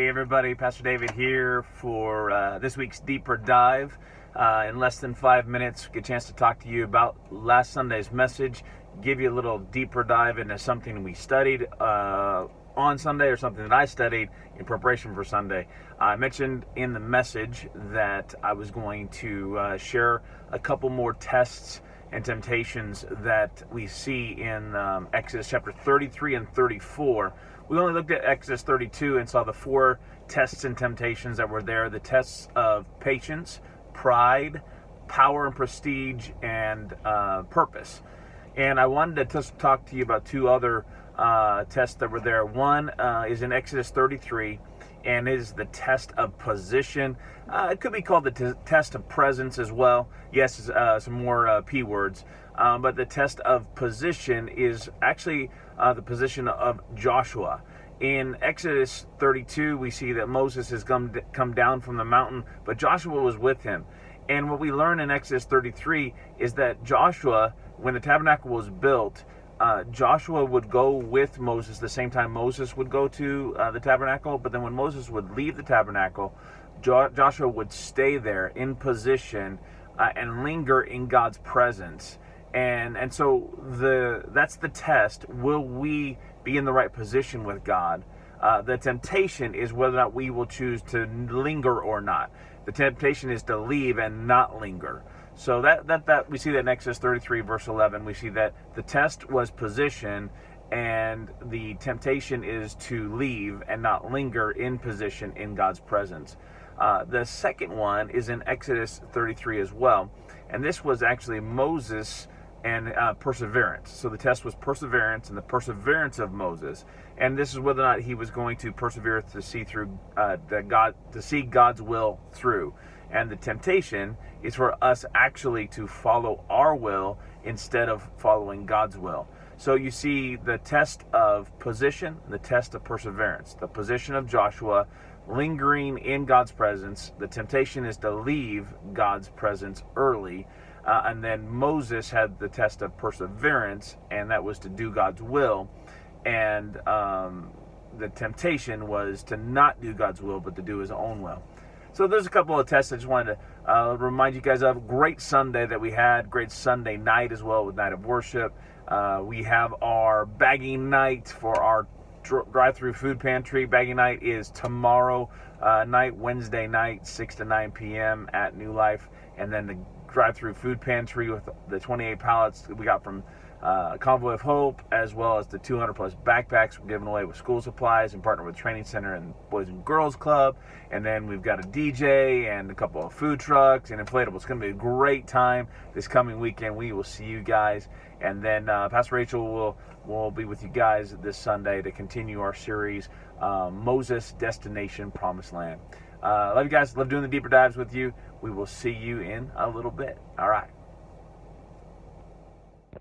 everybody, Pastor David here for this week's Deeper Dive. In less than 5 minutes, get a chance to talk to you about last Sunday's message, give you a little deeper dive into something we studied on Sunday or something that I studied in preparation for Sunday. I mentioned in the message that I was going to share a couple more tests and temptations that we see in Exodus chapter 33 and 34. We only looked at Exodus 32 and saw the four tests and temptations that were there. The tests of patience, pride, power and prestige, and purpose. And I wanted to just talk to you about two other tests that were there. One is in Exodus 33 and is the test of position. It could be called the test of presence as well. Yes, some more P words. But the test of position is actually the position of Joshua. In Exodus 32, we see that Moses has come down from the mountain, but Joshua was with him. And what we learn in Exodus 33 is that Joshua, when the tabernacle was built, Joshua would go with Moses the same time Moses would go to the tabernacle. But then when Moses would leave the tabernacle, Joshua would stay there in position and linger in God's presence. And so that's the test. Will we be in the right position with God? The temptation is whether or not we will choose to linger or not. The temptation is to leave and not linger. So that we see that in Exodus 33 verse 11. We see that the test was position, and the temptation is to leave and not linger in position in God's presence. The second one is in Exodus 33 as well, and this was actually Moses and perseverance. So the test was perseverance and the perseverance of Moses, and this is whether or not he was going to persevere to see through to see God's will through. And the temptation is for us actually to follow our will instead of following God's will. So you see the test of position, the test of perseverance, the position of Joshua lingering in God's presence. The temptation is to leave God's presence early. And then Moses had the test of perseverance, and that was to do God's will. And the temptation was to not do God's will, but to do his own will. So there's a couple of tests I just wanted to remind you guys of. Great Sunday that we had. Great Sunday night as well with Night of Worship. We have our bagging night for our drive-through food pantry. Bagging night is tomorrow night, Wednesday night, 6 to 9 p.m. at New Life. And then the drive-through food pantry with the 28 pallets we got from Convoy of Hope, as well as the 200 plus backpacks we're giving away with school supplies and partner with Training Center and Boys and Girls Club. And then we've got a DJ and a couple of food trucks and inflatables. It's going to be a great time this coming weekend. We will see you guys. And then Pastor Rachel will be with you guys this Sunday to continue our series, Moses Destination Promised Land. Love you guys. Love doing the deeper dives with you. We will see you in a little bit. All right.